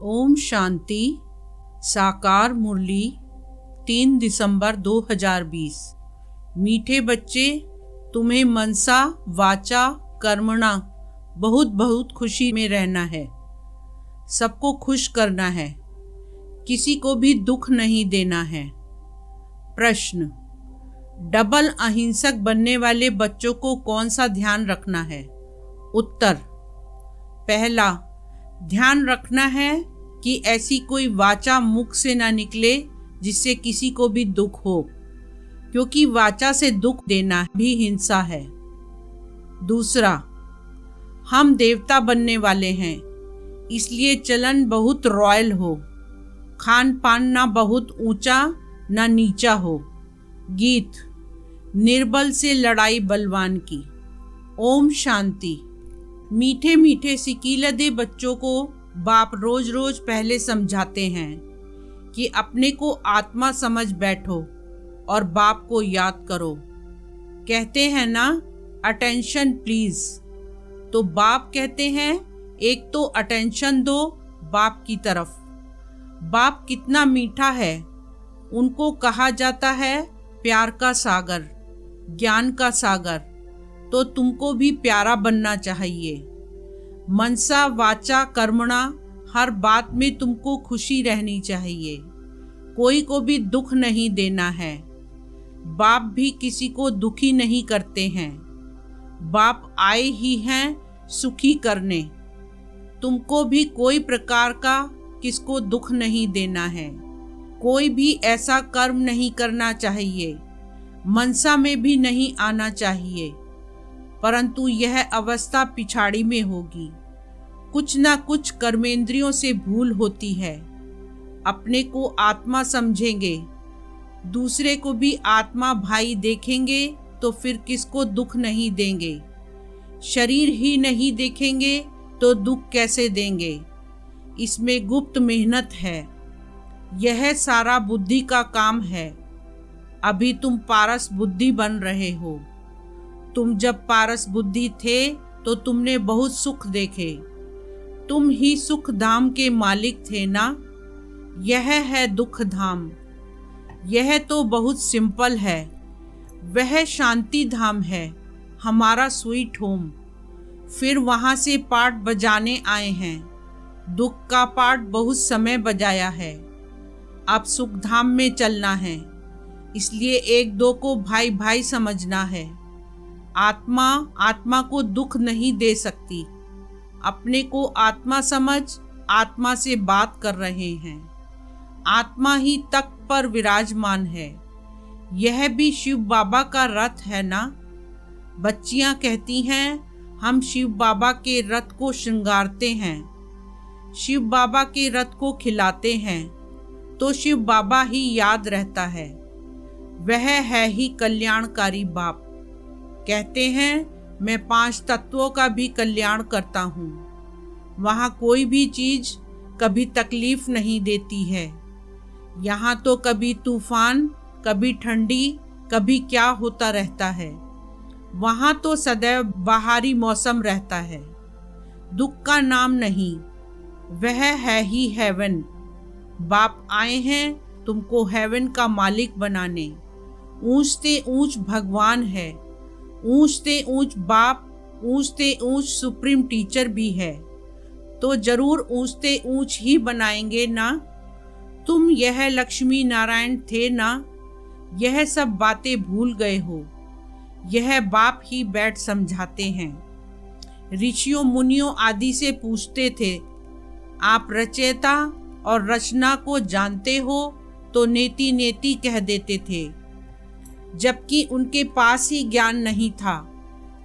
ओम शांति। साकार मुरली 3 दिसंबर 2020। मीठे बच्चे, तुम्हें मनसा वाचा कर्मणा बहुत बहुत खुशी में रहना है। सबको खुश करना है, किसी को भी दुख नहीं देना है। प्रश्न: डबल अहिंसक बनने वाले बच्चों को कौन सा ध्यान रखना है? उत्तर: पहला, ध्यान रखना है कि ऐसी कोई वाचा मुख से ना निकले जिससे किसी को भी दुख हो, क्योंकि वाचा से दुख देना भी हिंसा है। दूसरा, हम देवता बनने वाले हैं, इसलिए चलन बहुत रॉयल हो, खान पान ना बहुत ऊंचा ना नीचा हो। गीत: निर्बल से लड़ाई बलवान की। ओम शांति। मीठे मीठे सिकीलदे बच्चों को बाप रोज रोज पहले समझाते हैं कि अपने को आत्मा समझ बैठो और बाप को याद करो। कहते हैं ना, अटेंशन प्लीज। तो बाप कहते हैं, एक तो अटेंशन दो बाप की तरफ। बाप कितना मीठा है, उनको कहा जाता है प्यार का सागर, ज्ञान का सागर। तो तुमको भी प्यारा बनना चाहिए। मनसा वाचा कर्मणा, हर बात में तुमको खुशी रहनी चाहिए, कोई को भी दुख नहीं देना है। बाप भी किसी को दुखी नहीं करते हैं। बाप आए ही हैं सुखी करने। तुमको भी कोई प्रकार का किसको दुख नहीं देना है, कोई भी ऐसा कर्म नहीं करना चाहिए, मनसा में भी नहीं आना चाहिए। परंतु यह अवस्था पिछाड़ी में होगी। कुछ ना कुछ कर्मेंद्रियों से भूल होती है। अपने को आत्मा समझेंगे, दूसरे को भी आत्मा भाई देखेंगे तो फिर किसको दुख नहीं देंगे। शरीर ही नहीं देखेंगे तो दुख कैसे देंगे? इसमें गुप्त मेहनत है। यह सारा बुद्धि का काम है। अभी तुम पारस बुद्धि बन रहे हो। तुम जब पारस बुद्धि थे तो तुमने बहुत सुख देखे। तुम ही सुख धाम के मालिक थे ना। यह है दुख धाम। यह तो बहुत सिंपल है। वह शांति धाम है, हमारा स्वीट होम। फिर वहाँ से पाठ बजाने आए हैं। दुख का पाठ बहुत समय बजाया है। अब सुख धाम में चलना है, इसलिए एक दो को भाई भाई समझना है। आत्मा को दुख नहीं दे सकती। अपने को आत्मा समझ आत्मा से बात कर रहे हैं। आत्मा ही तख्त पर विराजमान है। यह भी शिव बाबा का रथ है ना। बच्चियां कहती हैं, हम शिव बाबा के रथ को श्रृंगारते हैं, शिव बाबा के रथ को खिलाते हैं, तो शिव बाबा ही याद रहता है। वह है ही कल्याणकारी बाप। कहते हैं, मैं 5 तत्वों का भी कल्याण करता हूँ। वहाँ कोई भी चीज़ कभी तकलीफ नहीं देती है। यहाँ तो कभी तूफान, कभी ठंडी, कभी क्या होता रहता है। वहाँ तो सदैव बाहरी मौसम रहता है। दुख का नाम नहीं, वह है ही हेवन। बाप आए हैं तुमको हेवन का मालिक बनाने। ऊंचते ऊंच भगवान है, ऊंचते ऊंच बाप, ऊंचते ऊंच सुप्रीम टीचर भी है। तो जरूर ऊंचते ऊंच ही बनाएंगे ना। तुम यह लक्ष्मी नारायण थे ना। यह सब बातें भूल गए हो। यह बाप ही बैठ समझाते हैं। ऋषियों मुनियों आदि से पूछते थे, आप रचयिता और रचना को जानते हो? तो नेति नेति कह देते थे। जबकि उनके पास ही ज्ञान नहीं था,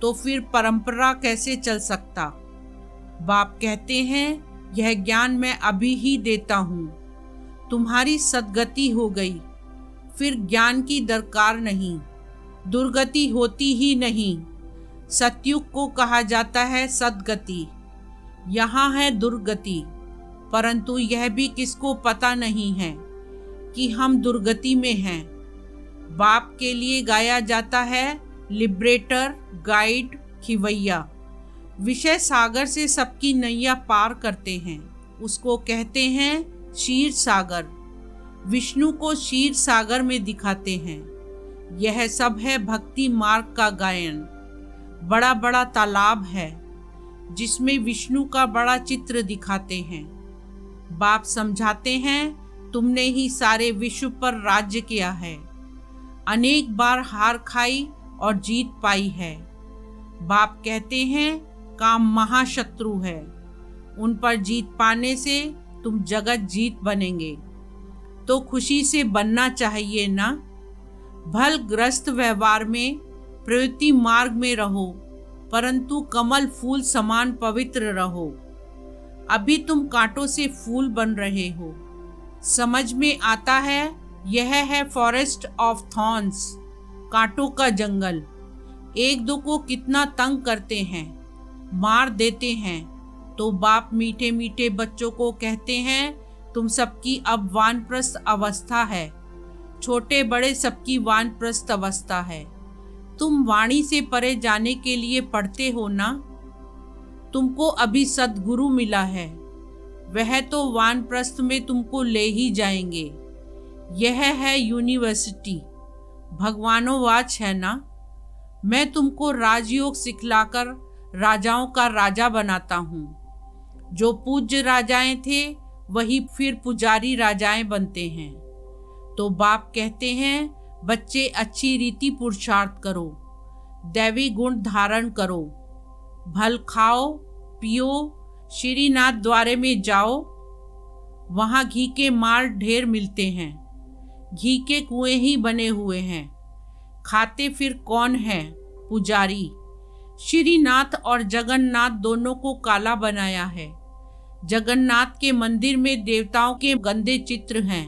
तो फिर परंपरा कैसे चल सकता? बाप कहते हैं, यह ज्ञान मैं अभी ही देता हूँ। तुम्हारी सद्गति हो गई, फिर ज्ञान की दरकार नहीं। दुर्गति होती ही नहीं। सतयुग को कहा जाता है सद्गति, यहाँ है दुर्गति। परंतु यह भी किसको पता नहीं है कि हम दुर्गति में हैं। बाप के लिए गाया जाता है लिबरेटर, गाइड, खिवैया। विषय सागर से सबकी नैया पार करते हैं। उसको कहते हैं क्षीर सागर। विष्णु को क्षीर सागर में दिखाते हैं। यह सब है भक्ति मार्ग का गायन। बड़ा बड़ा तालाब है जिसमें विष्णु का बड़ा चित्र दिखाते हैं। बाप समझाते हैं तुमने ही सारे विश्व पर राज्य किया है, अनेक बार हार खाई और जीत पाई है। बाप कहते हैं काम महाशत्रु है, उन पर जीत पाने से तुम जगत जीत बनेंगे। तो खुशी से बनना चाहिए ना। भलग्रस्त व्यवहार में प्रवृत्ति मार्ग में रहो, परंतु कमल फूल समान पवित्र रहो। अभी तुम कांटों से फूल बन रहे हो। समझ में आता है यह है फॉरेस्ट ऑफ थॉर्न्स, कांटों का जंगल। एक दो को कितना तंग करते हैं, मार देते हैं। तो बाप मीठे मीठे बच्चों को कहते हैं तुम सबकी अब वानप्रस्थ अवस्था है। छोटे बड़े सबकी वानप्रस्थ अवस्था है। तुम वाणी से परे जाने के लिए पढ़ते हो ना। तुमको अभी सद्गुरु मिला है, वह तो वानप्रस्थ में तुमको ले ही जाएंगे। यह है यूनिवर्सिटी, भगवानोवाच है ना। मैं तुमको राजयोग सिखलाकर राजाओं का राजा बनाता हूँ। जो पूज्य राजाएं थे वही फिर पुजारी राजाएं बनते हैं। तो बाप कहते हैं बच्चे अच्छी रीति पुरुषार्थ करो, दैवी गुण धारण करो, भल खाओ पियो, श्रीनाथ द्वारे में जाओ। वहाँ घी के माल ढेर मिलते हैं, घी के कुएं ही बने हुए हैं। खाते फिर कौन है? पुजारी। श्रीनाथ और जगन्नाथ दोनों को काला बनाया है। जगन्नाथ के मंदिर में देवताओं के गंदे चित्र हैं।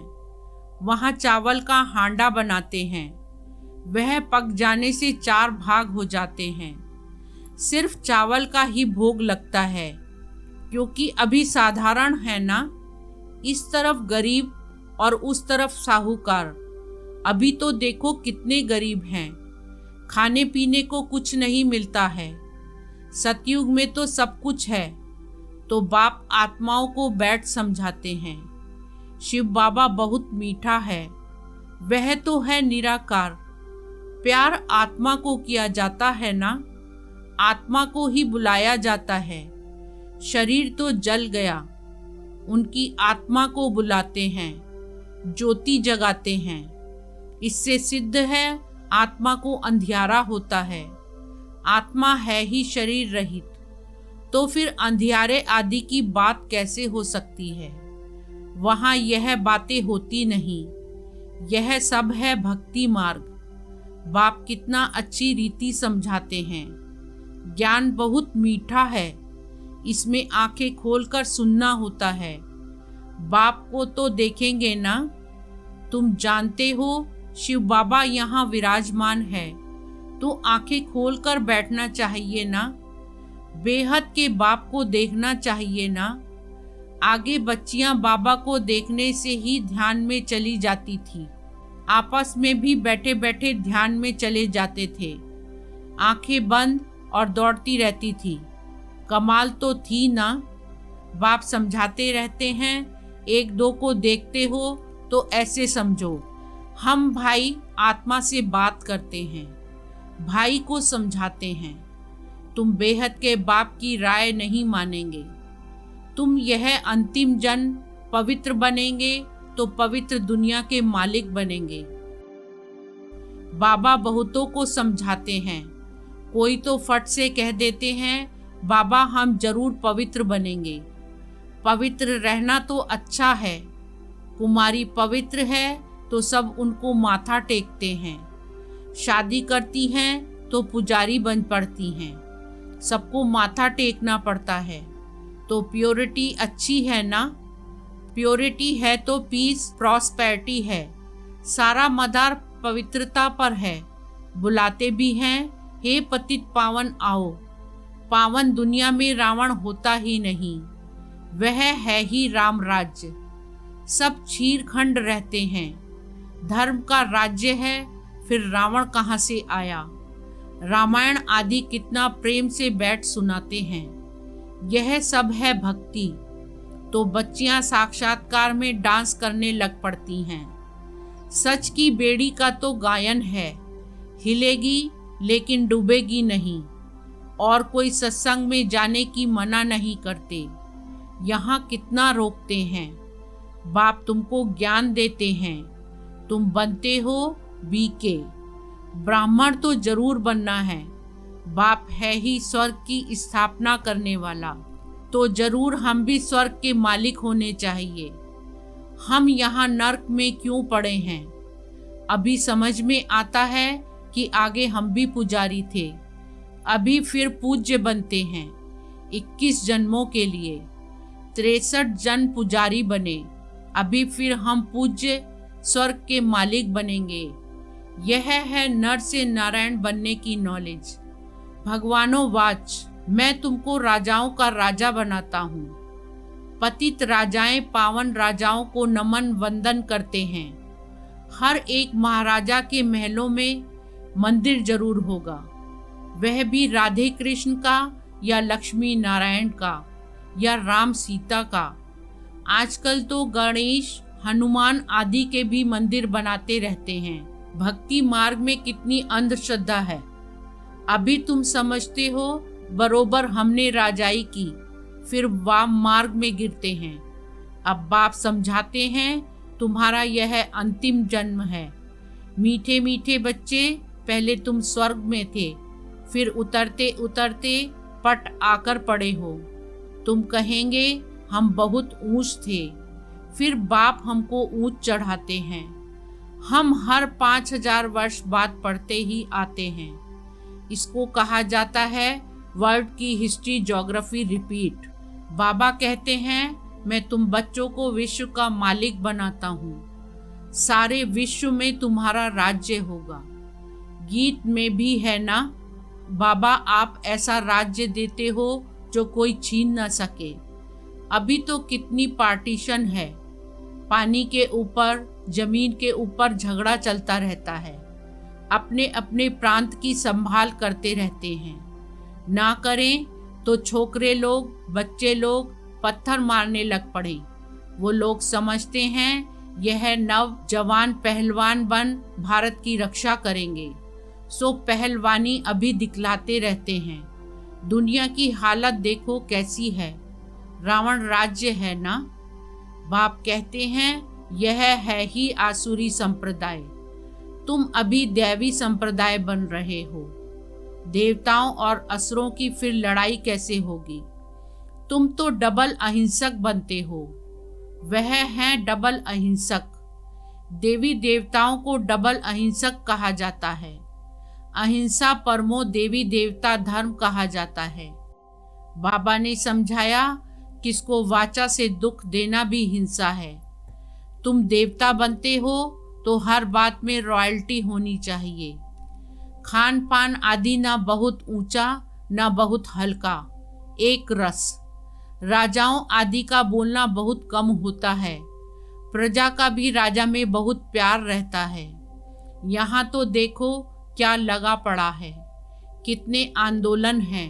वहाँ चावल का हांडा बनाते हैं, वह पक जाने से 4 भाग हो जाते हैं। सिर्फ चावल का ही भोग लगता है, क्योंकि अभी साधारण है ना। इस तरफ गरीब और उस तरफ साहूकार। अभी तो देखो कितने गरीब हैं, खाने पीने को कुछ नहीं मिलता है। सतयुग में तो सब कुछ है। तो बाप आत्माओं को बैठ समझाते हैं शिव बाबा बहुत मीठा है, वह तो है निराकार। प्यार आत्मा को किया जाता है ना, आत्मा को ही बुलाया जाता है। शरीर तो जल गया, उनकी आत्मा को बुलाते हैं, ज्योति जगाते हैं। इससे सिद्ध है आत्मा को अंधियारा होता है। आत्मा है ही शरीर रहित, तो फिर अंधियारे आदि की बात कैसे हो सकती है। वहाँ यह बातें होती नहीं। यह सब है भक्ति मार्ग। बाप कितना अच्छी रीति समझाते हैं। ज्ञान बहुत मीठा है, इसमें आंखें खोलकर सुनना होता है। बाप को तो देखेंगे ना। तुम जानते हो शिव बाबा यहाँ विराजमान है, तो आंखें खोलकर बैठना चाहिए ना। बेहद के बाप को देखना चाहिए ना। आगे बच्चियां बाबा को देखने से ही ध्यान में चली जाती थी। आपस में भी बैठे बैठे ध्यान में चले जाते थे। आंखें बंद और दौड़ती रहती थी। कमाल तो थी ना। बाप समझाते रहते हैं, एक दो को देखते हो तो ऐसे समझो हम भाई आत्मा से बात करते हैं, भाई को समझाते हैं। तुम बेहद के बाप की राय नहीं मानेंगे। तुम यह अंतिम जन्म पवित्र बनेंगे तो पवित्र दुनिया के मालिक बनेंगे। बाबा बहुतों को समझाते हैं। कोई तो फट से कह देते हैं बाबा हम जरूर पवित्र बनेंगे। पवित्र रहना तो अच्छा है। कुमारी पवित्र है तो सब उनको माथा टेकते हैं। शादी करती हैं तो पुजारी बन पड़ती हैं, सबको माथा टेकना पड़ता है। तो प्योरिटी अच्छी है ना। प्योरिटी है तो पीस प्रॉस्पेरिटी है। सारा मदार पवित्रता पर है। बुलाते भी हैं हे पतित पावन आओ। पावन दुनिया में रावण होता ही नहीं, वह है ही राम राज्य। सब क्षीरखंड रहते हैं। धर्म का राज्य है, फिर रावण कहाँ से आया। रामायण आदि कितना प्रेम से बैठ सुनाते हैं। यह सब है भक्ति। तो बच्चियां साक्षात्कार में डांस करने लग पड़ती हैं। सच की बेड़ी का तो गायन है, हिलेगी लेकिन डूबेगी नहीं। और कोई सत्संग में जाने की मना नहीं करते। यहाँ कितना रोकते हैं। बाप तुमको ज्ञान देते हैं, तुम बनते हो बीके। ब्राह्मण तो जरूर बनना है। बाप है ही स्वर्ग की स्थापना करने वाला, तो जरूर हम भी स्वर्ग के मालिक होने चाहिए। हम यहाँ नर्क में क्यों पड़े हैं? अभी समझ में आता है कि आगे हम भी पुजारी थे, अभी फिर पूज्य बनते हैं। 21 जन्मों के लिए 63 जन्म पुजारी बने, अभी फिर हम पूज्य स्वर्ग के मालिक बनेंगे। यह है नर से नारायण बनने की नॉलेज। भगवानों वाच, मैं तुमको राजाओं का राजा बनाता हूँ। पतित राजाएं पावन राजाओं को नमन वंदन करते हैं। हर एक महाराजा के महलों में मंदिर जरूर होगा, वह भी राधे कृष्ण का या लक्ष्मी नारायण का या राम सीता का। आजकल तो गणेश हनुमान आदि के भी मंदिर बनाते रहते हैं। भक्ति मार्ग में कितनी अंधश्रद्धा है। अभी तुम समझते हो बरोबर हमने राजाई की, फिर वाम मार्ग में गिरते हैं। अब बाप समझाते हैं तुम्हारा यह अंतिम जन्म है। मीठे मीठे बच्चे, पहले तुम स्वर्ग में थे, फिर उतरते उतरते पट आकर पड़े हो। तुम कहेंगे हम बहुत ऊंच थे, फिर बाप हमको ऊंच चढ़ाते हैं। हम हर 5000 वर्ष बाद पढ़ते ही आते हैं। इसको कहा जाता है वर्ल्ड की हिस्ट्री ज्योग्राफी रिपीट। बाबा कहते हैं मैं तुम बच्चों को विश्व का मालिक बनाता हूँ। सारे विश्व में तुम्हारा राज्य होगा। गीत में भी है ना, बाबा आप ऐसा राज्य देते हो जो कोई छीन न सके। अभी तो कितनी पार्टीशन है, पानी के ऊपर जमीन के ऊपर झगड़ा चलता रहता है। अपने अपने प्रांत की संभाल करते रहते हैं। ना करें तो छोकरे लोग बच्चे लोग पत्थर मारने लग पड़े। वो लोग समझते हैं यह नव जवान पहलवान बन भारत की रक्षा करेंगे, सो पहलवानी अभी दिखलाते रहते हैं। दुनिया की हालत देखो कैसी है। रावण राज्य है ना। बाप कहते हैं यह है ही आसुरी संप्रदाय। तुम अभी दैवी संप्रदाय बन रहे हो। देवताओं और असुरों की फिर लड़ाई कैसे होगी? तुम तो डबल अहिंसक बनते हो। वह हैं डबल अहिंसक। देवी देवताओं को डबल अहिंसक कहा जाता है। अहिंसा परमो देवी देवता धर्म कहा जाता है। बाबा ने समझाया किसको वाचा से दुख देना भी हिंसा है। तुम देवता बनते हो तो हर बात में रॉयल्टी होनी चाहिए। खान पान आदि ना बहुत ऊंचा ना बहुत हल्का, एक रस। राजाओं आदि का बोलना बहुत कम होता है। प्रजा का भी राजा में बहुत प्यार रहता है। यहाँ तो देखो क्या लगा पड़ा है, कितने आंदोलन हैं।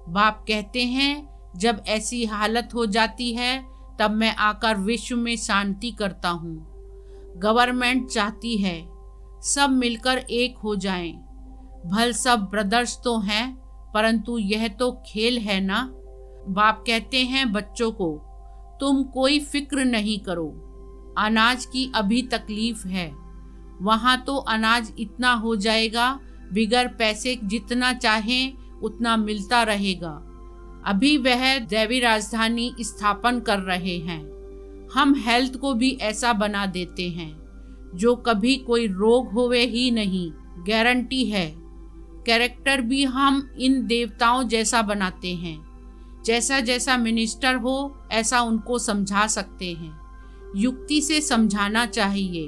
बाप कहते हैं जब ऐसी हालत हो जाती है तब मैं आकर विश्व में शांति करता हूँ। गवर्नमेंट चाहती है सब मिलकर एक हो जाएं। भल सब ब्रदर्स तो हैं, परंतु यह तो खेल है ना। बाप कहते हैं बच्चों को तुम कोई फिक्र नहीं करो। अनाज की अभी तकलीफ है, वहाँ तो अनाज इतना हो जाएगा बिगर पैसे जितना चाहें उतना मिलता रहेगा। अभी वह दैवी राजधानी स्थापन कर रहे हैं। हम हेल्थ को भी ऐसा बना देते हैं जो कभी कोई रोग होवे ही नहीं, गारंटी है। कैरेक्टर भी हम इन देवताओं जैसा बनाते हैं। जैसा जैसा मिनिस्टर हो ऐसा उनको समझा सकते हैं। युक्ति से समझाना चाहिए।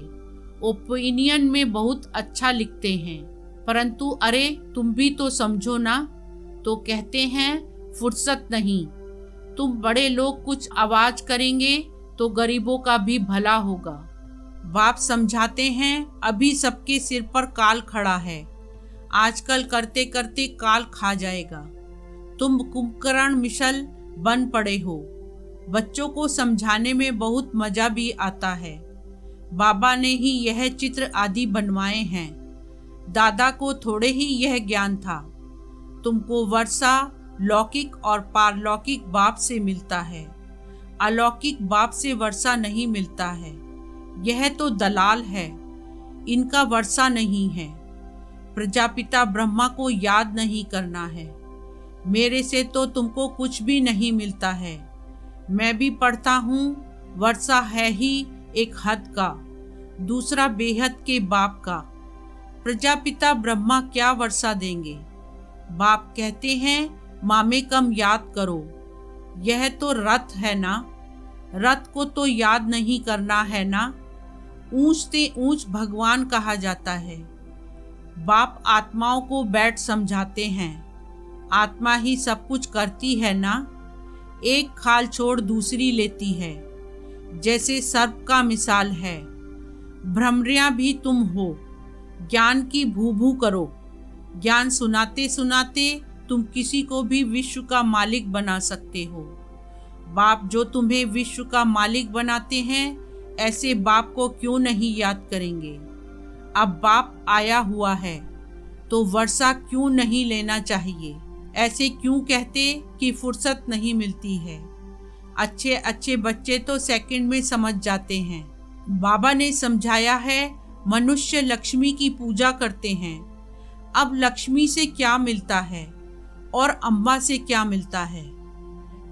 ओपिनियन में बहुत अच्छा लिखते हैं, परंतु अरे तुम भी तो समझो ना। तो कहते हैं फुर्सत नहीं। तुम बड़े लोग कुछ आवाज करेंगे तो गरीबों का भी भला होगा। बाप समझाते हैं अभी सबके सिर पर काल खड़ा है। आजकल करते करते काल खा जाएगा। तुम कुंभकर्ण मिशल बन पड़े हो। बच्चों को समझाने में बहुत मज़ा भी आता है। बाबा ने ही यह चित्र आदि बनवाए हैं। दादा को थोड़े ही यह ज्ञान था। तुमको वर्षा लौकिक और पारलौकिक बाप से मिलता है, अलौकिक बाप से वर्षा नहीं मिलता है। यह तो दलाल है, इनका वर्षा नहीं है। प्रजापिता ब्रह्मा को याद नहीं करना है। मेरे से तो तुमको कुछ भी नहीं मिलता है। मैं भी पढ़ता हूँ, वर्षा है ही एक हद का, दूसरा बेहद के बाप का। प्रजापिता ब्रह्मा क्या वर्षा देंगे? बाप कहते हैं मामे कम याद करो। यह तो रथ है ना, रथ को तो याद नहीं करना है ना। ऊंच से ऊंच भगवान कहा जाता है। बाप आत्माओं को बैठ समझाते हैं, आत्मा ही सब कुछ करती है ना। एक खाल छोड़ दूसरी लेती है, जैसे सर्प का मिसाल है। भ्रमरियाँ भी तुम हो, ज्ञान की भू भू करो। ज्ञान सुनाते सुनाते तुम किसी को भी विश्व का मालिक बना सकते हो। बाप जो तुम्हें विश्व का मालिक बनाते हैं, ऐसे बाप को क्यों नहीं याद करेंगे? अब बाप आया हुआ है तो वर्षा क्यों नहीं लेना चाहिए? ऐसे क्यों कहते कि फुर्सत नहीं मिलती है? अच्छे अच्छे बच्चे तो सेकंड में समझ जाते हैं। बाबा ने समझाया है मनुष्य लक्ष्मी की पूजा करते हैं। अब लक्ष्मी से क्या मिलता है और अम्बा से क्या मिलता है?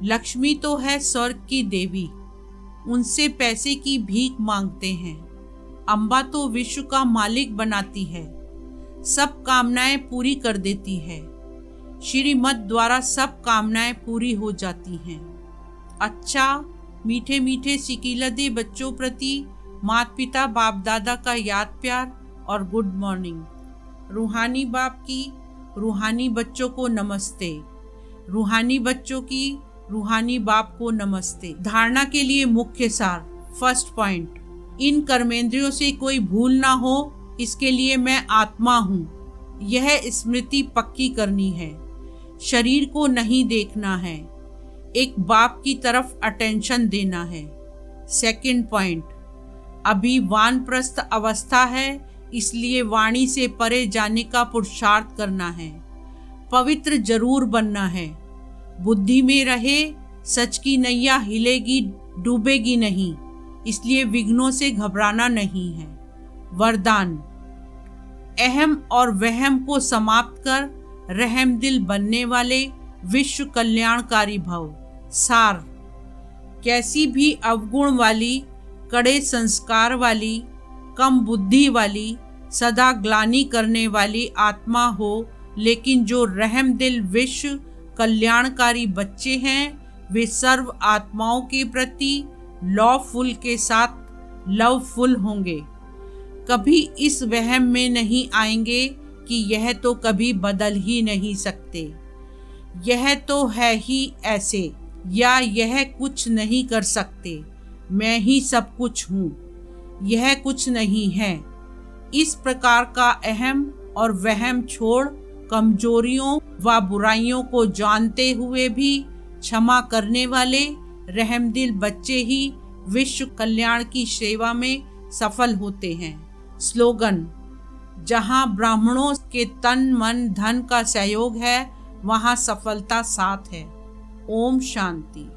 लक्ष्मी तो है स्वर्ग की देवी, उनसे पैसे की भीख मांगते हैं। अम्बा तो विश्व का मालिक बनाती है, सब कामनाएं पूरी कर देती है। श्रीमत द्वारा सब कामनाएं पूरी हो जाती हैं। अच्छा, मीठे मीठे सिकीलदे बच्चों प्रति माता पिता बाप दादा का याद प्यार और गुड मॉर्निंग। रूहानी बाप की रूहानी बच्चों को नमस्ते, रूहानी बच्चों की रूहानी बाप को नमस्ते। धारणा के लिए मुख्य सार। फर्स्ट पॉइंट, इन कर्मेंद्रियों से कोई भूल ना हो, इसके लिए मैं आत्मा हूँ, यह स्मृति पक्की करनी है। शरीर को नहीं देखना है, एक बाप की तरफ अटेंशन देना है। सेकंड पॉइंट, अभी वानप्रस्थ अवस्था है, इसलिए वाणी से परे जाने का पुरुषार्थ करना है। पवित्र जरूर बनना है। बुद्धि में रहे, सच की नैया हिलेगी डूबेगी नहीं, इसलिए विघ्नों से घबराना नहीं है। वरदान, अहम और वहम को समाप्त कर रहमदिल बनने वाले विश्व कल्याणकारी भव। सार, कैसी भी अवगुण वाली, कड़े संस्कार वाली, कम बुद्धि वाली, सदा ग्लानि करने वाली आत्मा हो, लेकिन जो रहमदिल विश्व कल्याणकारी बच्चे हैं, वे सर्व आत्माओं के प्रति लवफुल के साथ लवफुल होंगे। कभी इस वहम में नहीं आएंगे कि यह तो कभी बदल ही नहीं सकते, यह तो है ही ऐसे, या यह कुछ नहीं कर सकते, मैं ही सब कुछ हूँ, यह कुछ नहीं है। इस प्रकार का अहम और वहम छोड़ कमजोरियों व बुराइयों को जानते हुए भी क्षमा करने वाले रहमदिल बच्चे ही विश्व कल्याण की सेवा में सफल होते हैं। स्लोगन, जहाँ ब्राह्मणों के तन मन धन का सहयोग है, वहाँ सफलता साथ है। ओम शांति।